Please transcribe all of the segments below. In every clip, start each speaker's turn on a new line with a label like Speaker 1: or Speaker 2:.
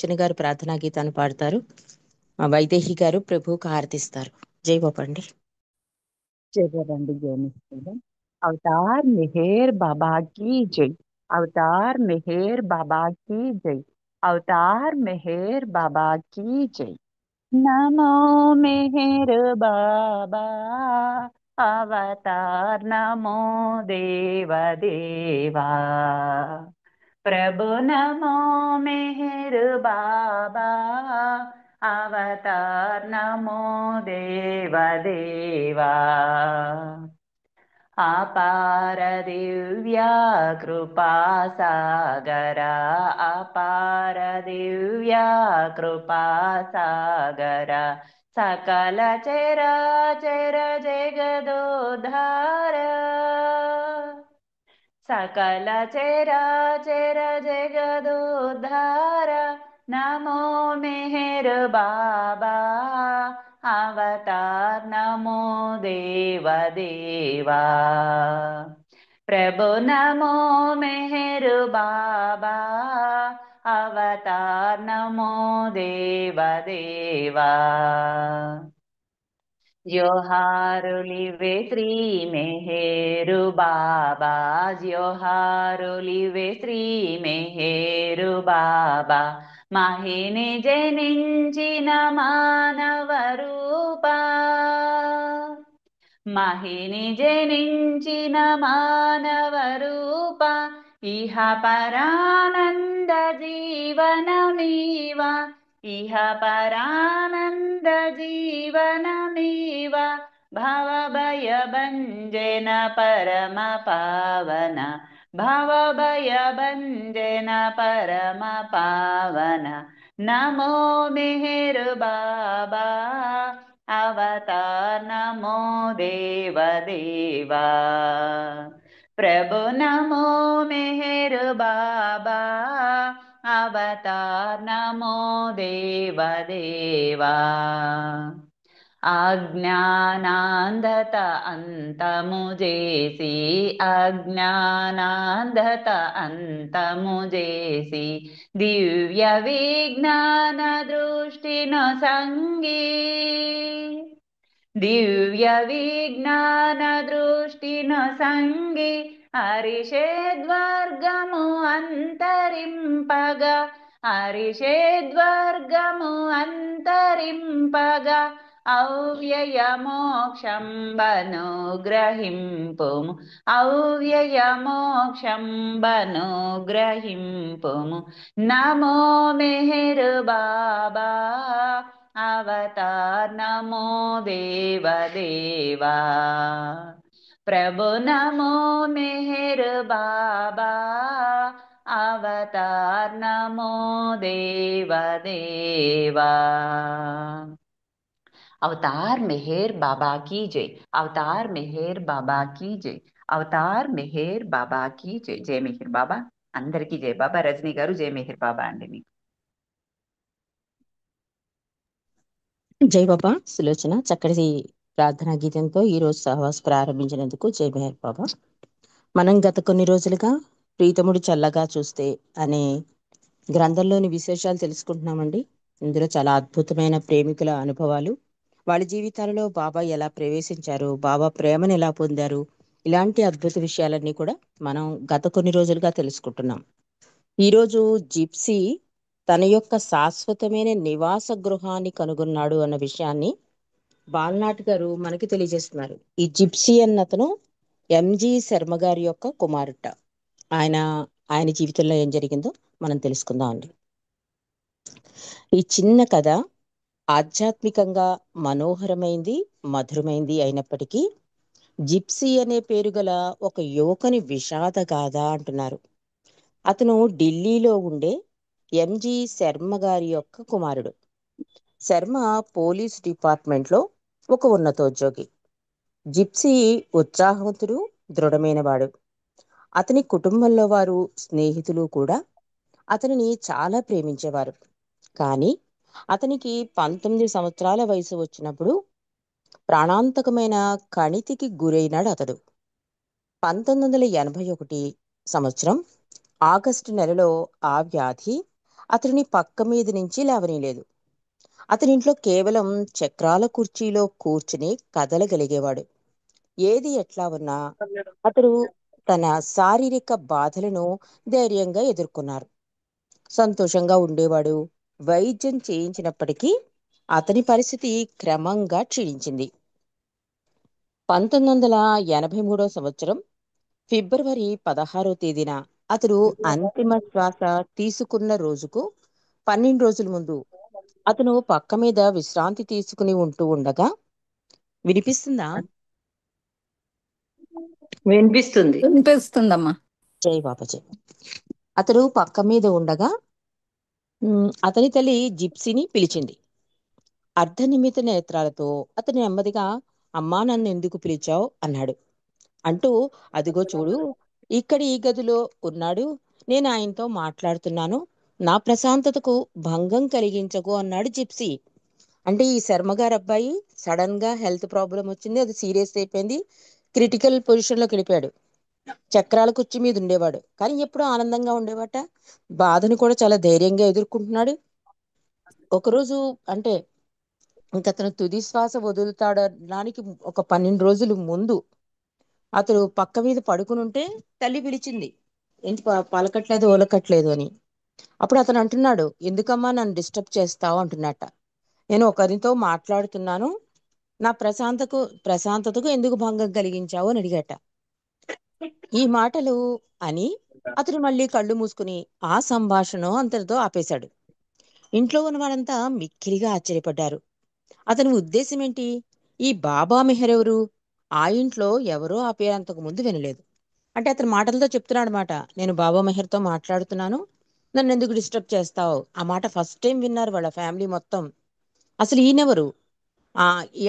Speaker 1: సులోచన గారు ప్రార్థనా గీతాన్ని పాడతారు. వైదేహి గారు ప్రభువుకు హారతిస్తారు. జై బాబండి.
Speaker 2: जय बरंडी जय निस्तर अवतार मेहर बाबा की जय। अवतार मेहर बाबा की जय। अवतार मेहर बाबा की जय। नमो मेहर बाबा अवतार नमो देव देवा। प्रभु नमो मेहर बाबा अवतार नमो देव देवा। अपार दिव्या कृपा सागरा अपार दिव्या कृपा सागरा सकल चराचर जगदोद्धार सकल चराचर जगदोद्धार नमो मेहर बाबा अवतार नमो देव देवा। प्रभु नमो मेहर बाबा अवतार नमो देव देवा। जोहारुलिवे श्री मेहेरु बाबा जोहारुलिवे श्री मेहेरु बाबा महिनि जनिंचिन मानव रूपा महिनि जनिंचिन मानव रूपा इह परानंद जीवनमीवा इह परानंद जीवनमीव भवभयभञ्जन परम पावन भवभयभञ्जन परम पावन नमो मेहर बाबा अवतार नमो देव देवा। प्रभु नमो मेहर बाबा अवतार नमो देव देवा। अज्ञानान्धत अंतमुजेसी अज्ञानान्धत अंतमुजेसी दिव्य विज्ञान दृष्टिन संगी दिव्य विज्ञान दृष्टिन संगी हरिषेद्वर्गमु अंतरिंपगा हरिषेद्वर्गमु अंतरिंपगा अव्यय मोक्षं बनुग्रहिंपुमु अव्यय मोक्षं बनुग्रहिंपुमु नमो मेहर बाबा अवतार नमो देव देवा। प्रभु नमो मेहर बाबा अवतार नमो देव देवा। अवतार मेहर बाबा की जय। अवतार मेहर बाबा की जय। अवतार मेहर बाबा की जय। जय मेहर बाबा అందరికీ జై బాబా. రజనీ గారు జై మెహర్ బాబా అండి మీకు.
Speaker 1: జై బాబా సులోచన చక్కటి ప్రార్థనా గీతంతో ఈ రోజు సహవాసం ప్రారంభించినందుకు జై మెహర్ బాబా. మనం గత కొన్ని రోజులుగా ప్రీతముడు చల్లగా చూస్తే అనే గ్రంథంలోని విశేషాలు తెలుసుకుంటున్నామండి. ఇందులో చాలా అద్భుతమైన ప్రేమికుల అనుభవాలు, వాళ్ళ జీవితాలలో బాబా ఎలా ప్రవేశించారు, బాబా ప్రేమను ఎలా పొందారు, ఇలాంటి అద్భుత విషయాలన్నీ కూడా మనం గత కొన్ని రోజులుగా తెలుసుకుంటున్నాం. ఈరోజు జిప్సీ తన యొక్క శాశ్వతమైన నివాస గృహాన్ని కనుగొన్నాడు అన్న విషయాన్ని బాలనాటి గారు మనకి తెలియజేస్తున్నారు. ఈ జిప్సీ అన్నతను ఎంజి శర్మ గారి యొక్క కుమారుట. ఆయన ఆయన జీవితంలో ఏం జరిగిందో మనం తెలుసుకుందాం అండి. ఈ చిన్న కథ ఆధ్యాత్మికంగా మనోహరమైంది, మధురమైంది అయినప్పటికీ జిప్సీ అనే పేరు గల ఒక యువకుని విషాద గాథ అంటున్నారు. అతను ఢిల్లీలో ఉండే ఎంజి శర్మ గారి యొక్క కుమారుడు. శర్మ పోలీస్ డిపార్ట్మెంట్లో ఒక ఉన్నతోద్యోగి. జిప్సీ ఉత్సాహవంతుడు, దృఢమైనవాడు. అతని కుటుంబంలో వారు, స్నేహితులు కూడా అతనిని చాలా ప్రేమించేవారు. కానీ అతనికి 19 సంవత్సరాల వయసు వచ్చినప్పుడు ప్రాణాంతకమైన కణితికి గురైనాడు అతడు. 1981 సంవత్సరం ఆగస్టు నెలలో ఆ వ్యాధి అతడిని పక్క మీద నుంచి లేవనీయలేదు. అతనింట్లో కేవలం చక్రాల కుర్చీలో కూర్చుని కదలగలిగేవాడు. ఏది ఎట్లా ఉన్నా అతడు తన శారీరక బాధలను ధైర్యంగా ఎదుర్కొన్నారు. సంతోషంగా ఉండేవాడు. వైద్యం చేయించినప్పటికీ అతని పరిస్థితి క్రమంగా క్షీణించింది. 1983 సంవత్సరం ఫిబ్రవరి 16 తేదీన అతడు అంతిమ శ్వాస తీసుకున్న రోజుకు 12 రోజుల ముందు అతను పక్క మీద విశ్రాంతి తీసుకుని ఉంటూ ఉండగా, వినిపిస్తుందా?
Speaker 2: వినిపిస్తుంది.
Speaker 3: వినిపిస్తుందమ్మా.
Speaker 1: జై బాబాజీ. అతడు పక్క మీద ఉండగా అతని తల్లి జిప్సీని పిలిచింది. అర్ధనిమిత నేత్రాలతో అతను నెమ్మదిగా, అమ్మా నన్ను ఎందుకు పిలిచావు అన్నాడు. అంటూ, అదిగో చూడు, ఇక్కడ ఈ గదిలో ఉన్నాడు, నేను ఆయనతో మాట్లాడుతున్నాను, నా ప్రశాంతతకు భంగం కలిగించకు అన్నాడు జిప్సీ. అంటే ఈ శర్మగారు అబ్బాయి సడన్ గా హెల్త్ ప్రాబ్లం వచ్చింది, అది సీరియస్ అయిపోయింది, క్రిటికల్ పొజిషన్ లోకి వెళ్ళిపోయాడు. చక్రాల కుర్చీ మీద ఉండేవాడు, కానీ ఎప్పుడూ ఆనందంగా ఉండేవాట. బాధను కూడా చాలా ధైర్యంగా ఎదుర్కొంటున్నాడు. ఒకరోజు అంటే ఇంక అతను తుది శ్వాస వదులుతాడడానికి ఒక 12 రోజులు ముందు అతడు పక్క మీద పడుకుని ఉంటే తల్లి పిలిచింది, ఏంటి పలకట్లేదు ఓలకట్లేదు అని. అప్పుడు అతను అంటున్నాడు, ఎందుకమ్మా నన్ను డిస్టర్బ్ చేస్తావు అంటున్నట్ట. నేను ఒకరితో మాట్లాడుతున్నాను, నా ప్రశాంతతకు ఎందుకు భంగం కలిగించావు అని అడిగాట. ఈ మాటలు అని అతడు మళ్ళీ కళ్ళు మూసుకుని ఆ సంభాషణ అంతటితో ఆపేశాడు. ఇంట్లో ఉన్న వాళ్ళంతా మిక్కిలిగా ఆశ్చర్యపడ్డారు. అతని ఉద్దేశం ఏంటి? ఈ బాబా మెహర్ ఎవరు? ఆ ఇంట్లో ఎవరో ఆ పేరు అంతకు ముందు వినలేదు. అంటే అతని మాటలతో చెప్తున్నాడు అనమాట, నేను బాబా మెహర్తో మాట్లాడుతున్నాను, నన్ను ఎందుకు డిస్టర్బ్ చేస్తావు. ఆ మాట ఫస్ట్ టైం విన్నారు వాళ్ళ ఫ్యామిలీ మొత్తం. అసలు ఈయనెవరు?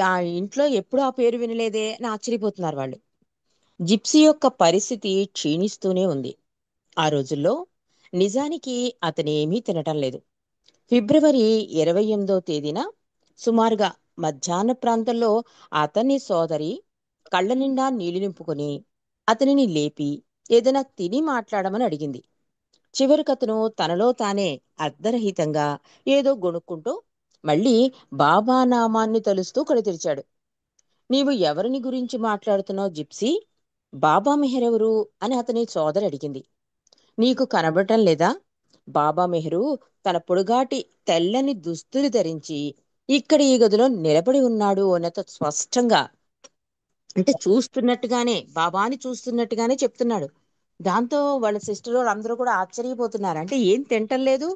Speaker 1: ఆ ఇంట్లో ఎప్పుడు ఆ పేరు వినలేదే అని ఆశ్చర్యపోతున్నారు వాళ్ళు. జిప్సీ యొక్క పరిస్థితి క్షీణిస్తూనే ఉంది. ఆ రోజుల్లో నిజానికి అతనేమీ తినటం లేదు. ఫిబ్రవరి 28వ తేదీన సుమారుగా మధ్యాహ్న ప్రాంతంలో అతని సోదరి కళ్ళ నిండా నీళ్లు నింపుకొని అతనిని లేపి ఏదైనా తిని మాట్లాడమని అడిగింది. చివరికి అతను తనలో తానే అర్ధరహితంగా ఏదో గొణుక్కుంటూ మళ్ళీ బాబా నామాన్ని తలుస్తూ కళ్ళు తెరిచాడు. నీవు ఎవరిని గురించి మాట్లాడుతున్నావు జిప్సీ? బాబా మెహర్ ఎవరు అని అతని సోదరి అడిగింది. నీకు కనబడటం లేదా? బాబా మెహరు తన పొడుగాటి తెల్లని దుస్తులు ధరించి ఇక్కడ ఈ గదిలో నిలబడి ఉన్నాడు అన్నత స్పష్టంగా, అంటే చూస్తున్నట్టుగానే, బాబాని చూస్తున్నట్టుగానే చెప్తున్నాడు. దాంతో వాళ్ళ సిస్టర్ వాళ్ళందరూ కూడా ఆశ్చర్యపోతున్నారు. అంటే ఏం తింటం లేదు,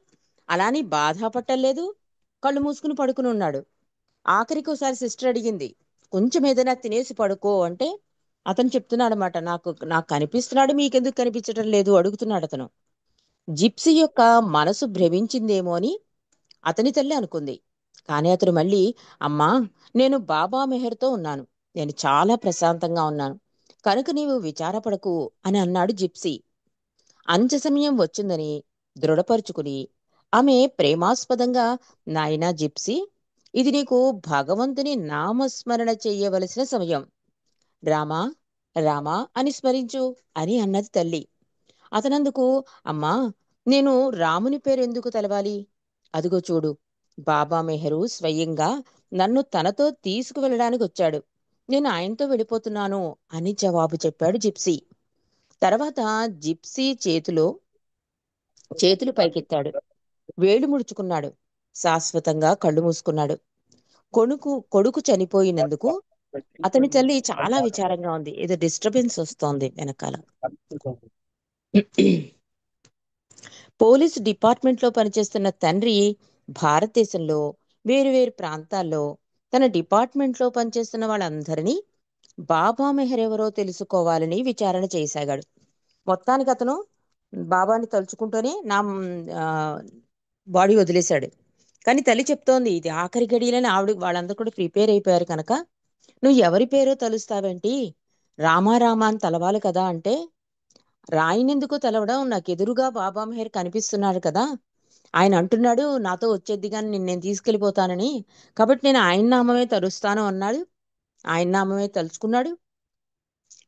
Speaker 1: అలాని బాధపడటం లేదు, కళ్ళు మూసుకుని పడుకుని ఉన్నాడు. ఆఖరికి ఒకసారి సిస్టర్ అడిగింది, కొంచెం ఏదైనా తినేసి పడుకో అంటే అతను చెప్తున్నాడు అనమాట, నాకు కనిపిస్తున్నాడు, మీకెందుకు కనిపించటం లేదు అడుగుతున్నాడు అతను. జిప్సీ యొక్క మనసు భ్రమించిందేమో అని అతని తల్లి అనుకుంది. కానీ అతడు మళ్ళీ, అమ్మా నేను బాబా మెహర్తో ఉన్నాను, నేను చాలా ప్రశాంతంగా ఉన్నాను, కనుక నీవు విచారపడకు అని అన్నాడు జిప్సీ. అంత్య సమయం వచ్చిందని దృఢపరుచుకుని ఆమె ప్రేమాస్పదంగా, నాయనా జిప్సీ, ఇది నీకు భగవంతుని నామస్మరణ చెయ్యవలసిన సమయం, రామా రామా అని స్మరించు అని అన్నది తల్లి. అతనందుకు, అమ్మా నేను రాముని పేరు ఎందుకు తెలవాలి? అదిగో చూడు, బాబా మెహరు స్వయంగా నన్ను తనతో తీసుకువెళ్ళడానికి వచ్చాడు, నేను ఆయనతో వెళ్ళిపోతున్నాను అని జవాబు చెప్పాడు జిప్సీ. తర్వాత జిప్సీ చేతులు పైకెత్తాడు, వేళ్లు ముడుచుకున్నాడు, శాశ్వతంగా కళ్ళు మూసుకున్నాడు. కొడుకు చనిపోయినందుకు అతని తల్లి చాలా విచారంగా ఉంది, ఏదో డిస్టర్బెన్స్ వస్తోంది వెనకాల. పోలీసు డిపార్ట్మెంట్లో పనిచేస్తున్న తండ్రి భారతదేశంలో వేరు వేరు ప్రాంతాల్లో తన డిపార్ట్మెంట్లో పనిచేస్తున్న వాళ్ళందరినీ బాబా మెహర్ ఎవరో తెలుసుకోవాలని విచారణ చేయసాగాడు. మొత్తానికి అతను బాబాని తలుచుకుంటూనే బాడీ వదిలేశాడు. కానీ తల్లి చెప్తోంది, ఇది ఆఖరి గడియలని. వాళ్ళందరూ కూడా ప్రిపేర్ అయిపోయారు కనుక నువ్వు ఎవరి పేరో తలుస్తావేంటి, రామా రామా అని తలవాలి కదా అంటే, రాయినెందుకు తలవడం, నాకు ఎదురుగా బాబా మెహర్ కనిపిస్తున్నాడు కదా, ఆయన అంటున్నాడు నాతో వచ్చేద్ది కానీ నేను తీసుకెళ్ళిపోతానని, కాబట్టి నేను ఆయన నామమే తలుస్తాను అన్నాడు. ఆయన నామమే తలుచుకున్నాడు.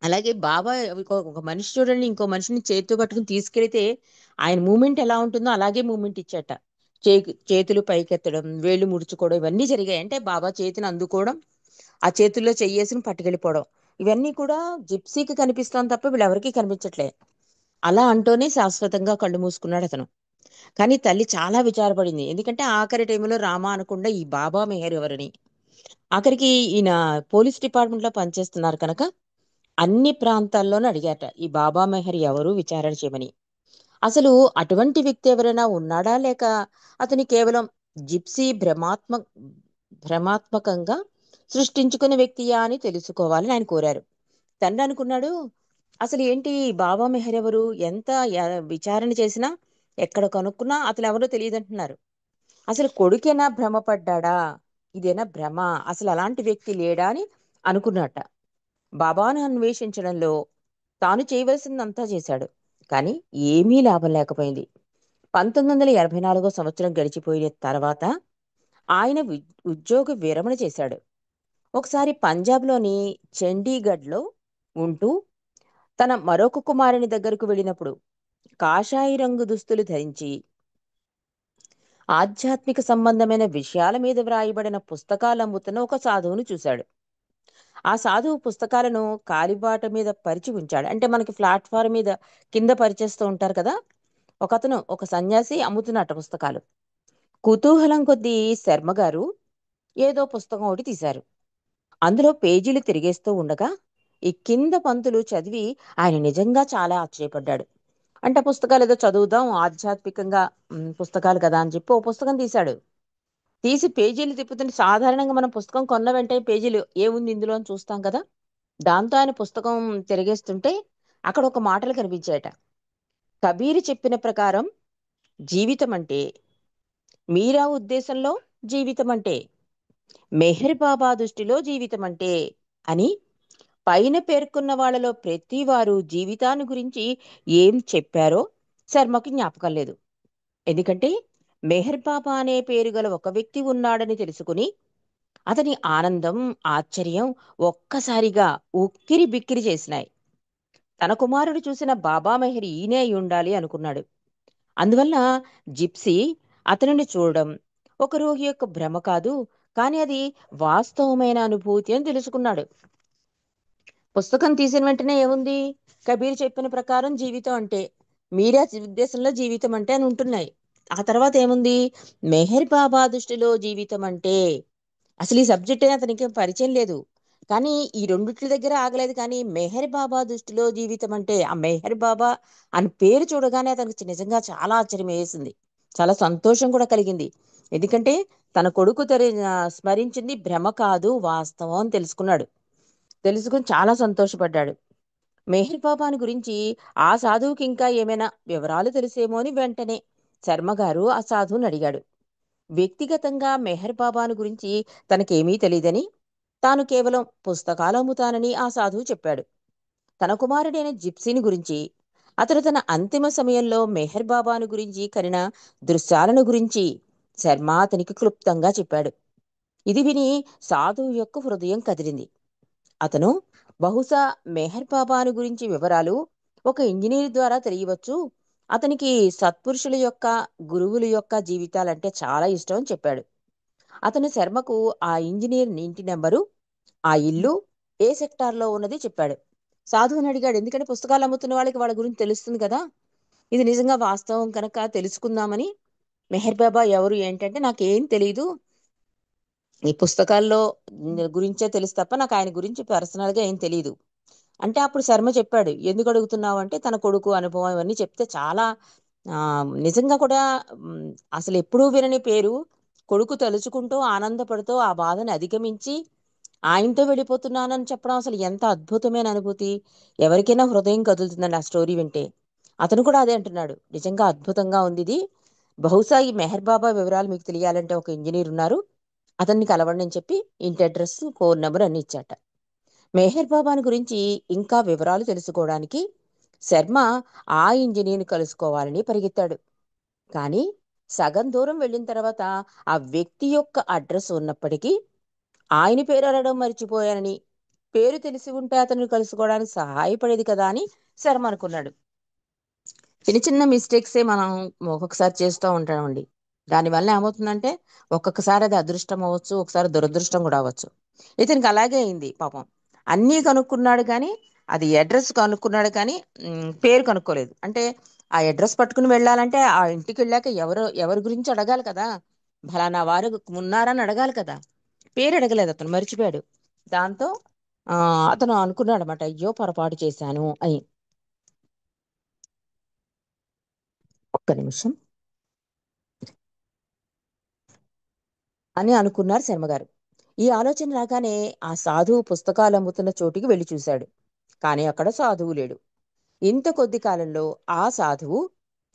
Speaker 1: అలాగే బాబా ఒక మనిషి చూడండి, ఇంకో మనిషిని చేతితో పట్టుకుని తీసుకెళ్తే ఆయన మూమెంట్ ఎలా ఉంటుందో అలాగే మూమెంట్ ఇచ్చాట. చేతులు పైకెత్తడం, వేళ్ళు ముడుచుకోవడం ఇవన్నీ జరిగాయి. అంటే బాబా చేతిని అందుకోవడం, ఆ చేతుల్లో చెయ్యేసుని పట్టుకెళ్ళిపోవడం, ఇవన్నీ కూడా జిప్సీకి కనిపిస్తాం తప్ప వీళ్ళెవరికీ కనిపించట్లే. అలా అంటూనే శాశ్వతంగా కళ్ళు మూసుకున్నాడు అతను. కానీ తల్లి చాలా విచారపడింది. ఎందుకంటే ఆఖరి టైంలో రామ అనకుండా ఈ బాబా మెహర్ ఎవరని. ఆఖరికి ఈయన పోలీస్ డిపార్ట్మెంట్ లో పనిచేస్తున్నారు కనుక అన్ని ప్రాంతాల్లోనూ అడిగాట ఈ బాబా మెహర్ ఎవరు విచారణ చేయమని. అసలు అటువంటి వ్యక్తి ఎవరైనా ఉన్నాడా, లేక అతని కేవలం జిప్సీ భ్రమాత్మకంగా సృష్టించుకున్న వ్యక్తియా అని తెలుసుకోవాలని ఆయన కోరారు. తండ్రి అనుకున్నాడు, అసలు ఏంటి ఈ బాబా మెహర్ ఎవరు, ఎంత విచారణ చేసినా ఎక్కడ కనుక్కున్నా అతను ఎవరో తెలియదంటున్నారు. అసలు కొడుకేనా భ్రమపడ్డా, ఇదేనా భ్రమ, అసలు అలాంటి వ్యక్తి లేడా అని అనుకున్నట్ట. బాబాను అన్వేషించడంలో తాను చేయవలసిందంతా చేశాడు. కానీ ఏమీ లాభం లేకపోయింది. 1984 సంవత్సరం గడిచిపోయిన తర్వాత ఆయన ఉద్యోగ విరమణ చేశాడు. ఒకసారి పంజాబ్లోని చండీగఢ్లో ఉంటూ తన మరొక కుమారుని దగ్గరకు వెళ్ళినప్పుడు కాషాయి రంగు దుస్తులు ధరించి ఆధ్యాత్మిక సంబంధమైన విషయాల మీద వ్రాయబడిన పుస్తకాలు అమ్ముతున్న ఒక సాధువును చూశాడు. ఆ సాధువు పుస్తకాలను కాలిబాట మీద పరిచి ఉంచాడు. అంటే మనకి ప్లాట్ఫారం మీద కింద పరిచేస్తూ ఉంటారు కదా, ఒకతను ఒక సన్యాసి అమ్ముతున్నట్ట పుస్తకాలు. కుతూహలం కొద్దీ శర్మ గారు ఏదో పుస్తకం ఒకటి తీశారు. అందులో పేజీలు తిరిగేస్తూ ఉండగా ఈ కింద పంక్తులు చదివి ఆయన నిజంగా చాలా ఆశ్చర్యపడ్డాడు. అంటే పుస్తకాలు ఏదో చదువుదాం ఆధ్యాత్మికంగా, పుస్తకాలు కదా అని చెప్పి ఓ పుస్తకం తీశాడు. తీసి పేజీలు తిప్పుతుంటే సాధారణంగా మనం పుస్తకం కొన్న వెంటనే పేజీలు ఏముంది ఇందులో అని చూస్తాం కదా. దాంతో ఆయన పుస్తకం తిరిగేస్తుంటే అక్కడ ఒక మాటలు కనిపించాయట. కబీర్ చెప్పిన ప్రకారం జీవితం అంటే, మీరా ఉద్దేశంలో జీవితం అంటే, మెహర్ బాబా దృష్టిలో జీవితం అంటే అని పైన పేర్కొన్న వాళ్ళలో ప్రతి వారు జీవితాన్ని గురించి ఏం చెప్పారో శర్మకి జ్ఞాపకం లేదు. ఎందుకంటే మెహర్ బాబా అనే పేరు గల ఒక వ్యక్తి ఉన్నాడని తెలుసుకుని అతని ఆనందం, ఆశ్చర్యం ఒక్కసారిగా ఉక్కిరి బిక్కిరి చేసినాయి. తన కుమారుడు చూసిన బాబా మెహర్ ఈయనే అయి ఉండాలి అనుకున్నాడు. అందువల్ల జిప్సీ అతనిని చూడడం ఒక రోగి యొక్క భ్రమ కాదు, కానీ అది వాస్తవమైన అనుభూతి అని తెలుసుకున్నాడు. పుస్తకం తీసిన వెంటనే ఏముంది, కబీర్ చెప్పిన ప్రకారం జీవితం అంటే, మీరా ఉద్దేశంలో జీవితం అంటే అని ఉంటున్నాయి. ఆ తర్వాత ఏముంది, మెహర్ బాబా దృష్టిలో జీవితం అంటే, అసలు ఈ సబ్జెక్ట్ అని అతనికి పరిచయం లేదు. కానీ ఈ రెండిట్ల దగ్గర ఆగలేదు. కానీ మెహర్ బాబా దృష్టిలో జీవితం అంటే, ఆ మెహర్ బాబా అని పేరు చూడగానే అతనికి నిజంగా చాలా ఆశ్చర్యం వేసింది. చాలా సంతోషం కూడా కలిగింది. ఎందుకంటే తన కొడుకు స్మరించింది భ్రమ కాదు వాస్తవం అని తెలుసుకున్నాడు. తెలుసుకుని చాలా సంతోషపడ్డాడు. మెహర్ బాబాని గురించి ఆ సాధువుకి ఇంకా ఏమైనా వివరాలు తెలిసేమో అని వెంటనే శర్మ గారు ఆ సాధువుని అడిగాడు. వ్యక్తిగతంగా మెహర్ బాబాను గురించి తనకేమీ తెలియదని, తాను కేవలం పుస్తకాలు అమ్ముతానని ఆ సాధువు చెప్పాడు. తన కుమారుడైన జిప్సీని గురించి, అతను తన అంతిమ సమయంలో మెహర్ బాబాను గురించి కనిన దృశ్యాలను గురించి శర్మ అతనికి క్లుప్తంగా చెప్పాడు. ఇది విని సాధువు యొక్క హృదయం కదిలింది. అతను బహుశా మెహర్ బాబాను గురించి వివరాలు ఒక ఇంజనీర్ ద్వారా తెలియవచ్చు, అతనికి సత్పురుషుల యొక్క, గురువుల యొక్క జీవితాలంటే చాలా ఇష్టం అని చెప్పాడు. అతను శర్మకు ఆ ఇంజనీర్ ఇంటి నెంబరు, ఆ ఇల్లు ఏ సెక్టార్లో ఉన్నది చెప్పాడు. సాధువుని అడిగాడు, ఎందుకంటే పుస్తకాలు అమ్ముతున్న వాళ్ళకి వాళ్ళ గురించి తెలుస్తుంది కదా, ఇది నిజంగా వాస్తవం కనుక తెలుసుకుందామని. మెహర్ బాబా ఎవరు ఏంటంటే, నాకేం తెలియదు, ఈ పుస్తకాల్లో గురించే తెలుసు తప్ప నాకు ఆయన గురించి పర్సనల్ గా ఏం తెలియదు అంటే. అప్పుడు శర్మ చెప్పాడు, ఎందుకు అడుగుతున్నావు అంటే తన కొడుకు అనుభవం ఇవన్నీ చెప్తే చాలా ఆ నిజంగా కూడా, మ్, అసలు ఎప్పుడూ వినని పేరు, కొడుకు తలుచుకుంటూ ఆనందపడుతూ ఆ బాధని అధిగమించి ఆయనతో వెళ్ళిపోతున్నానని చెప్పడం అసలు ఎంత అద్భుతమైన అనుభూతి. ఎవరికైనా హృదయం కదులుతుందండి ఆ స్టోరీ వింటే. అతను కూడా అదే అంటున్నాడు, నిజంగా అద్భుతంగా ఉంది ఇది. బహుశా ఈ మెహర్ బాబా వివరాలు మీకు తెలియాలంటే ఒక ఇంజనీర్ ఉన్నారు, అతన్ని కలవండి అని చెప్పి ఇంటి అడ్రస్, ఫోన్ నెంబర్ అన్ని ఇచ్చాట. మెహర్ బాబాను గురించి ఇంకా వివరాలు తెలుసుకోవడానికి శర్మ ఆ ఇంజనీర్ని కలుసుకోవాలని పరిగెత్తాడు. కానీ సగం దూరం వెళ్ళిన తర్వాత ఆ వ్యక్తి యొక్క అడ్రస్ ఉన్నప్పటికీ ఆయన పేరు అడగడం మర్చిపోయానని, పేరు తెలిసి ఉంటే అతను కలుసుకోవడానికి సహాయపడేది కదా అని శర్మ అనుకున్నాడు. చిన్న చిన్న మిస్టేక్సే మనం ఒక్కొక్కసారి చేస్తూ ఉంటామండి. దానివల్ల ఏమవుతుందంటే ఒక్కొక్కసారి అది అదృష్టం అవ్వచ్చు, ఒకసారి దురదృష్టం కూడా అవ్వచ్చు. ఇతనికి అలాగే అయింది పాపం. అన్నీ కనుక్కున్నాడు కానీ అది అడ్రస్ కనుక్కున్నాడు కానీ పేరు కనుక్కోలేదు. అంటే ఆ అడ్రస్ పట్టుకుని వెళ్ళాలంటే ఆ ఇంటికి వెళ్ళాక ఎవరి గురించి అడగాలి కదా, ఫలానా వారు ఉన్నారని అడగాలి కదా. పేరు అడగలేదు, అతను మర్చిపోయాడు. దాంతో ఆ అతను అనుకున్నాడు అనమాట, అయ్యో పొరపాటు చేశాను అని. ఒక్క నిమిషం అని అనుకున్నారు శర్మగారు. ఈ ఆలోచన రాగానే ఆ సాధువు పుస్తకాలు అమ్ముతున్న చోటికి వెళ్లి చూశాడు. కానీ అక్కడ సాధువు లేడు. ఇంత కొద్ది కాలంలో ఆ సాధువు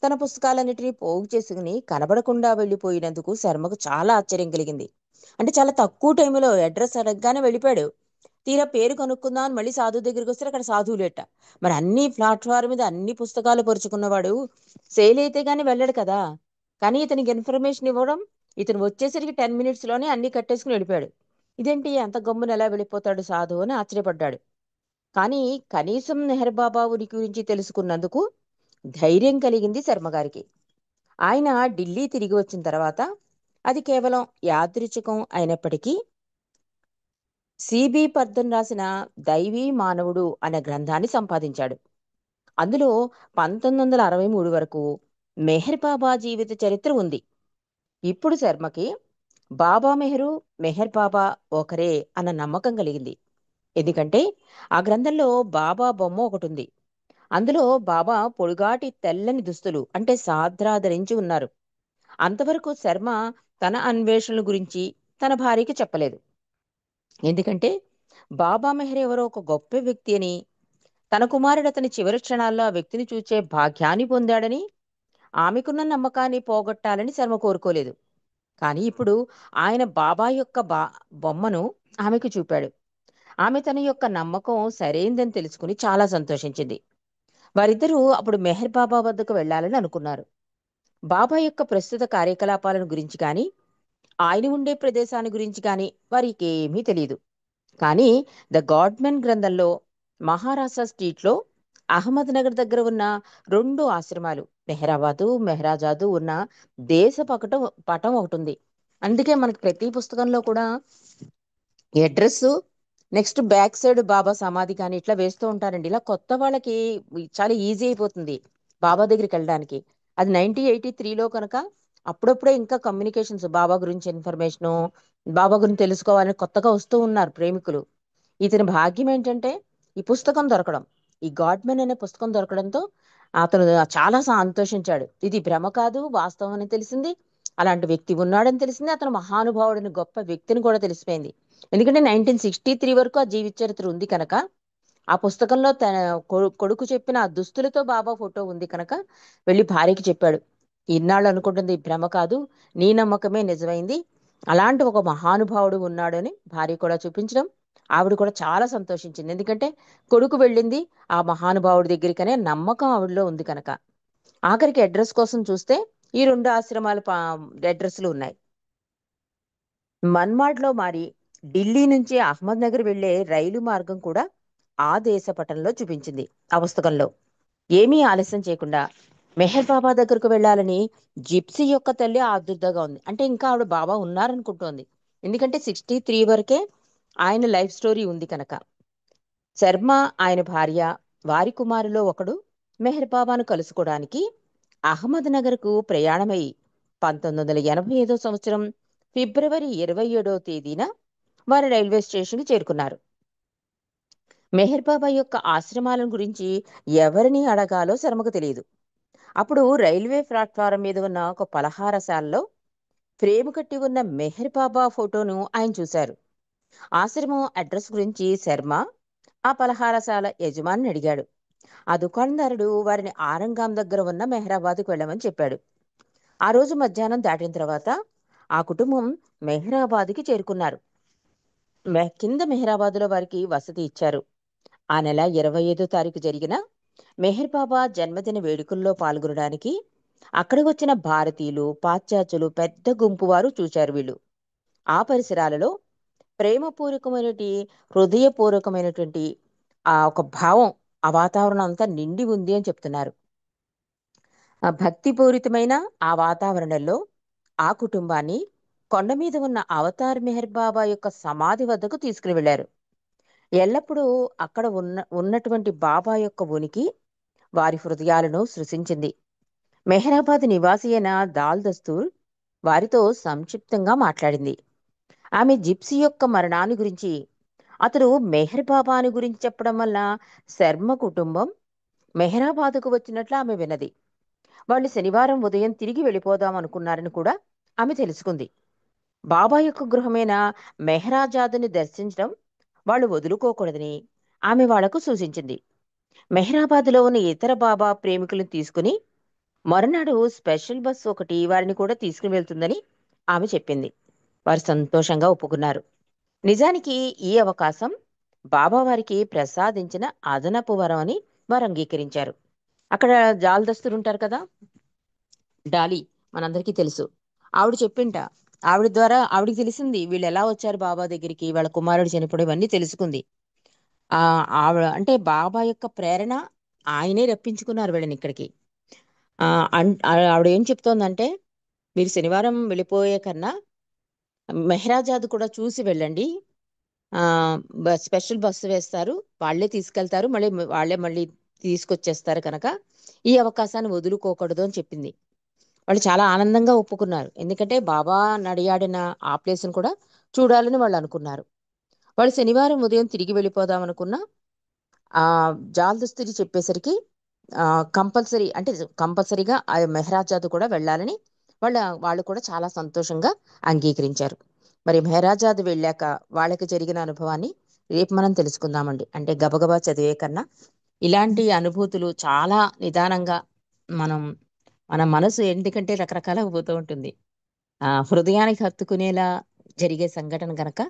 Speaker 1: తన పుస్తకాలన్నిటినీ పోగు చేసుకుని కనబడకుండా వెళ్ళిపోయినందుకు శర్మకు చాలా ఆశ్చర్యం కలిగింది. అంటే చాలా తక్కువ టైంలో అడ్రస్ అడగగానే వెళ్ళిపోయాడు. తీరా పేరు కనుక్కుందాం అని మళ్ళీ సాధువు దగ్గరికి వస్తే అక్కడ సాధువు లేట. మరి అన్ని ప్లాట్ఫామ్ మీద అన్ని పుస్తకాలు పరుచుకున్నవాడు సేల్ అయితే గానీ వెళ్ళడు కదా. కానీ ఇతనికి ఇన్ఫర్మేషన్ ఇవ్వడం, ఇతను వచ్చేసరికి 10 minutes లోనే అన్ని కట్టేసుకుని వెళ్ళిపోయాడు. ఇదేంటి అంత గమ్మున ఎలా వెళ్ళిపోతాడు సాధువు అని ఆశ్చర్యపడ్డాడు. కానీ కనీసం మెహర్ బాబా ఉనికి గురించి తెలుసుకున్నందుకు ధైర్యం కలిగింది శర్మగారికి. ఆయన ఢిల్లీ తిరిగి వచ్చిన తర్వాత అది కేవలం యాదృచ్ఛికం అయినప్పటికీ సిబి పర్దన్ రాసిన దైవీ మానవుడు అనే గ్రంథాన్ని సంపాదించాడు. అందులో 1963 వరకు మెహర్ బాబా జీవిత చరిత్ర ఉంది. ఇప్పుడు శర్మకి బాబా మెహరు, మెహర్ బాబా ఒకరే అన్న నమ్మకం కలిగింది. ఎందుకంటే ఆ గ్రంథంలో బాబా బొమ్మ ఒకటి ఉంది. అందులో బాబా పొడుగాటి తెల్లని దుస్తులు అంటే సాద్రా ధరించి ఉన్నారు. అంతవరకు శర్మ తన అన్వేషణల గురించి తన భార్యకి చెప్పలేదు. ఎందుకంటే బాబా మెహర్ ఎవరో ఒక గొప్ప వ్యక్తి అని, తన కుమారుడు అతని చివరి క్షణాల్లో ఆ వ్యక్తిని చూచే భాగ్యాన్ని పొందాడని, ఆమెకున్న నమ్మకాన్ని పోగొట్టాలని శర్మ కోరుకోలేదు. కానీ ఇప్పుడు ఆయన బాబా యొక్క బొమ్మను ఆమెకు చూపాడు. ఆమె తన యొక్క నమ్మకం సరైందని తెలుసుకుని చాలా సంతోషించింది. వారిద్దరూ అప్పుడు మెహర్ బాబా వద్దకు వెళ్లాలని అనుకున్నారు. బాబా యొక్క ప్రస్తుత కార్యకలాపాలను గురించి కానీ, ఆయన ఉండే ప్రదేశాన్ని గురించి కానీ వారికి ఏమీ తెలియదు. కానీ ద గాడ్మెన్ గ్రంథంలో మహారాష్ట్ర స్ట్రీట్లో అహ్మద్ నగర్ దగ్గర ఉన్న 2 ఆశ్రమాలు మెహరాబాదు, మెహరాజాదు ఉన్న దేశ పటం ఒకటి ఉంది. అందుకే మనకి ప్రతి పుస్తకంలో కూడా అడ్రస్ నెక్స్ట్ బ్యాక్ సైడ్ బాబా సమాధి కానీ ఇట్లా వేస్తూ ఉంటారండి. ఇలా కొత్త వాళ్ళకి చాలా ఈజీ అయిపోతుంది బాబా దగ్గరికి వెళ్ళడానికి. అది 1983లో కనుక అప్పుడప్పుడే ఇంకా కమ్యూనికేషన్స్ బాబా గురించి ఇన్ఫర్మేషను, బాబా గురించి తెలుసుకోవాలని కొత్తగా వస్తూ ఉన్నారు ప్రేమికులు. ఇతని భాగ్యం ఏంటంటే ఈ పుస్తకం దొరకడం, ఈ గాడ్మెన్ అనే పుస్తకం దొరకడంతో అతను చాలా సంతోషించాడు. ఇది భ్రమ కాదు, వాస్తవం అని తెలిసింది. అలాంటి వ్యక్తి ఉన్నాడని తెలిసింది. అతను మహానుభావుడిని, గొప్ప వ్యక్తిని కూడా తెలిసిపోయింది. ఎందుకంటే 1963 వరకు ఆ జీవిత చరిత్ర ఉంది కనుక, ఆ పుస్తకంలో తన కొడుకు చెప్పిన ఆ దుస్తులతో బాబా ఫోటో ఉంది కనుక వెళ్ళి భార్యకి చెప్పాడు. ఇన్నాళ్ళు అనుకుంటుంది భ్రమ కాదు, నీ నమ్మకమే నిజమైంది, అలాంటి ఒక మహానుభావుడు ఉన్నాడు అని భార్య కూడా చూపించడం, ఆవిడ కూడా చాలా సంతోషించింది. ఎందుకంటే కొడుకు వెళ్ళింది ఆ మహానుభావుడి దగ్గరికనే నమ్మకం ఆవిడలో ఉంది కనుక. ఆఖరికి అడ్రస్ కోసం చూస్తే ఈ 2 ఆశ్రమాల అడ్రస్లు ఉన్నాయి. మన్మాడ్లో మారి ఢిల్లీ నుంచి అహ్మద్ నగర్ వెళ్లే రైలు మార్గం కూడా ఆ దేశ పటంలో చూపించింది ఆ పుస్తకంలో. ఏమీ ఆలస్యం చేయకుండా మెహర్ బాబా దగ్గరకు వెళ్ళాలని జిప్సీ యొక్క తల్లి ఆదుర్దాగా ఉంది. అంటే ఇంకా ఆవిడ బాబా ఉన్నారనుకుంటోంది. ఎందుకంటే 63 వరకే ఆయన లైఫ్ స్టోరీ ఉంది కనుక. శర్మ, ఆయన భార్య, వారి కుమారులో ఒకడు మెహర్ బాబాను కలుసుకోవడానికి అహ్మద్ నగర్కు ప్రయాణమై 1985 సంవత్సరం ఫిబ్రవరి 27వ తేదీన వారు రైల్వే స్టేషన్కి చేరుకున్నారు. మెహర్ బాబా యొక్క ఆశ్రమాలను గురించి ఎవరిని అడగాలో శర్మకు తెలియదు. అప్పుడు రైల్వే ప్లాట్ఫారం మీద ఉన్న ఒక పలహారశాలలో ఫ్రేమ్ కట్టి ఉన్న మెహర్ బాబా ఫోటోను ఆయన చూశారు. ఆశ్రమం అడ్రస్ గురించి శర్మ ఆ పలహారశాల యజమాని అడిగాడు. ఆ దుకాణదారుడు వారిని ఆరంగాం దగ్గర ఉన్న మెహరాబాద్కు వెళ్ళమని చెప్పాడు. ఆ రోజు మధ్యాహ్నం దాటిన తర్వాత ఆ కుటుంబం మెహరాబాద్కి చేరుకున్నారు. కింద మెహరాబాద్లో వారికి వసతి ఇచ్చారు. ఆ నెల 25వ తారీఖు జరిగిన మెహర్ బాబా జన్మదిన వేడుకల్లో పాల్గొనడానికి అక్కడికి వచ్చిన భారతీయులు, పాశ్చాత్యులు పెద్ద గుంపు వారు చూశారు వీళ్ళు. ఆ పరిసరాలలో ప్రేమపూర్వకమైనటి హృదయపూర్వకమైనటువంటి ఆ ఒక భావం ఆ వాతావరణం అంతా నిండి ఉంది అని చెప్తున్నారు. ఆ భక్తిపూరితమైన ఆ వాతావరణంలో ఆ కుటుంబాన్ని కొండ మీద ఉన్న అవతార్ మెహర్ బాబా యొక్క సమాధి వద్దకు తీసుకుని వెళ్లారు. ఎల్లప్పుడూ అక్కడ ఉన్నటువంటి బాబా యొక్క ఉనికి వారి హృదయాలను సృశించింది. మెహరాబాద్ నివాసి అయిన దాల్ దస్తూర్ వారితో సంక్షిప్తంగా మాట్లాడింది. ఆమె జిప్సీ యొక్క మరణాన్ని గురించి, అతడు మెహర్ బాబాని గురించి చెప్పడం వల్ల శర్మ కుటుంబం మెహరాబాదుకు వచ్చినట్లు ఆమె విన్నది. వాళ్ళు శనివారం ఉదయం తిరిగి వెళ్ళిపోదాం అనుకున్నారని కూడా ఆమె తెలుసుకుంది. బాబా యొక్క గృహమైన మెహరాజాదుని దర్శించడం వాళ్ళు వదులుకోకూడదని ఆమె వాళ్లకు సూచించింది. మెహరాబాద్లో ఉన్న ఇతర బాబా ప్రేమికులను తీసుకుని మరునాడు స్పెషల్ బస్సు ఒకటి వారిని కూడా తీసుకుని వెళ్తుందని ఆమె చెప్పింది. వారు సంతోషంగా ఒప్పుకున్నారు. నిజానికి ఈ అవకాశం బాబా వారికి ప్రసాదించిన అదనపు వరం అని వారు అంగీకరించారు. అక్కడ జాల్దస్తులు ఉంటారు కదా, డాలీ, మనందరికీ తెలుసు. ఆవిడ చెప్పింట, ఆవిడ ద్వారా ఆవిడికి తెలిసింది వీళ్ళు ఎలా వచ్చారు బాబా దగ్గరికి, వాళ్ళ కుమారుడు చనిపోవడం ఇవన్నీ తెలుసుకుంది. ఆవిడ అంటే బాబా యొక్క ప్రేరణ, ఆయనే రప్పించుకున్నారు వీళ్ళని ఇక్కడికి. ఆవిడ ఏం చెప్తోందంటే, మీరు శనివారం వెళ్ళిపోయే కన్నా మెహరాజాద్ కూడా చూసి వెళ్ళండి. స్పెషల్ బస్సు వేస్తారు, వాళ్ళే తీసుకెళ్తారు, వాళ్ళే మళ్ళీ తీసుకొచ్చేస్తారు కనుక ఈ అవకాశాన్ని వదులుకోకూడదు అని చెప్పింది. వాళ్ళు చాలా ఆనందంగా ఒప్పుకున్నారు. ఎందుకంటే బాబా నడియాడిన ఆ ప్లేస్ని కూడా చూడాలని వాళ్ళు అనుకున్నారు. వాళ్ళు శనివారం ఉదయం తిరిగి వెళ్ళిపోదాం అనుకున్న జాల్దస్తూరి చెప్పేసరికి కంపల్సరీగా ఆ మెహరాజాద్ కూడా వెళ్ళాలని వాళ్ళు కూడా చాలా సంతోషంగా అంగీకరించారు. మరి మెహరాజాద్ వెళ్ళాక వాళ్ళకి జరిగిన అనుభవాన్ని రేపు మనం తెలుసుకుందామండి. అంటే గబగబా చదివే కన్నా ఇలాంటి అనుభూతులు చాలా నిదానంగా మనం మన మనసు ఎందుకంటే రకరకాల పోతూ ఉంటుంది. హృదయానికి హత్తుకునేలా జరిగే సంఘటన గనక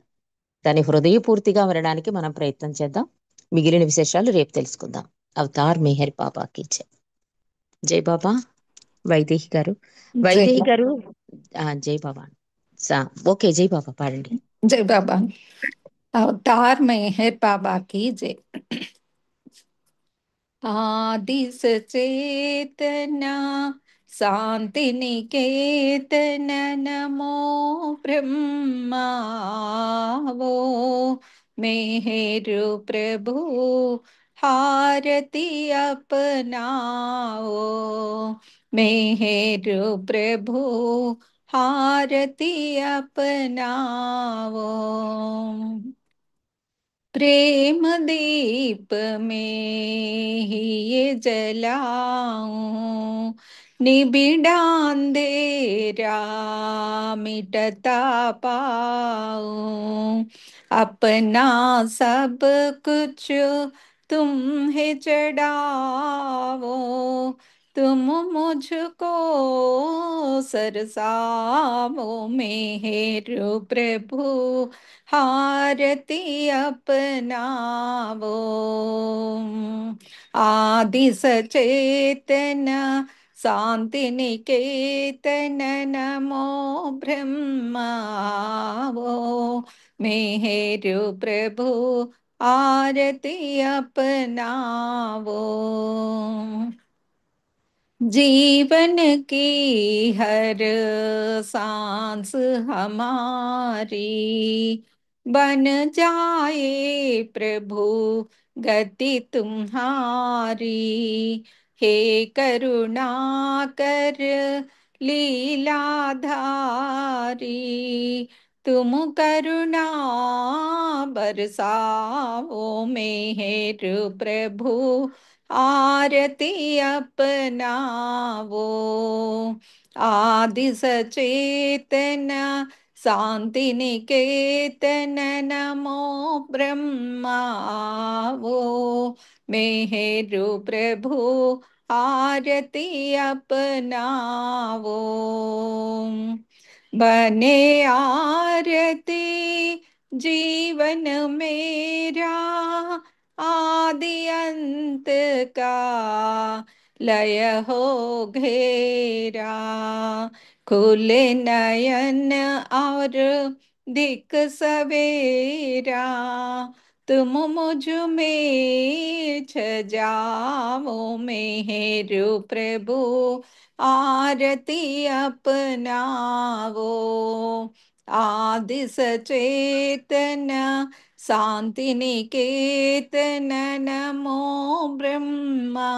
Speaker 1: దాన్ని హృదయపూర్తిగా వినడానికి మనం ప్రయత్నం చేద్దాం. మిగిలిన విశేషాలు రేపు తెలుసుకుందాం. అవతార్ మెహర్ బాబాకి జై. జై బాబా. వైదేహి గారు,
Speaker 3: జై
Speaker 1: వైదేహి గారు, జై బాబా. ఓకే, జై బాబా పాడండి.
Speaker 3: జై బాబా. అవతార్ మెహర్ బాబా की जय. आदि सचेतना शांति निकेतन नमो ब्रह्मा वो मेहरु प्रभु हारति अपनाओ मेहरु प्रभु हारति अपनाओ प्रेम दीप में ही ये जलाऊं निबिड़ा अंधेरा मिटता पाऊं अपना सब कुछ तुम है चढ़ावो तुम मुझको सरसावो मेहर प्रभु हारति अपनावो आदि सचेतन शांति निकेतन नमो ब्रह्मावो मेहरु प्रभु आरति अपनावो जीवन की हर सांस हमारी बन जाए प्रभु गति तुम्हारी हे करुणा कर लीलाधारी तुम करुणा बरसाओ मेहर प्रभु आरति अपनावो आदि सचेतन शांति निकेतन नमो ब्रह्मावो मेहरु प्रभु आरति अपनावो बने आरती जीवन मेरा आदि अंत का लय हो घेरा खुले नयन और दिक सवेरा, तुम मुझ में छजाओ मेहरु प्रभु, आरती अपनावो। आदि सचेतन शांति निकेतन, नमो ब्रह्मा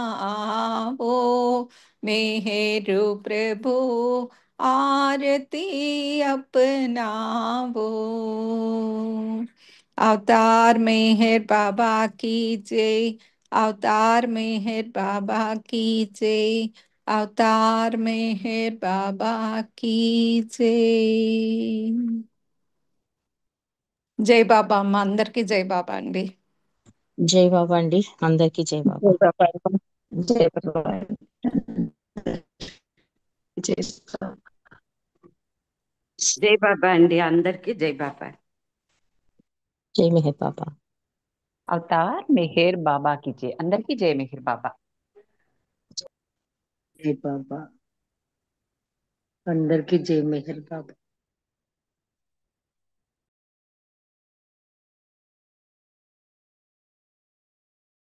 Speaker 3: वो मेहरु प्रभु, आरती अपनावो। अवतार मेहर बाबा की जय, अवतार मेहर बाबा की जय, अवतार मेहर बाबा की जय। జై బాబా అమ్మ, అందరికీ జై బాబా అండి.
Speaker 1: జై బాబా అండి, అందరికీ జై బాబా.
Speaker 2: జై బాబా జై బాబా జై బాబా అండి, అందరికీ జై బాబా.
Speaker 1: జై మెహర్ బాబా.
Speaker 2: అవతార్ మెహర్ బాబా की जय, అందరికీ జై మెహర్ బాబా.
Speaker 1: జై బాబా, అందరికీ జై మెహర్ బాబా.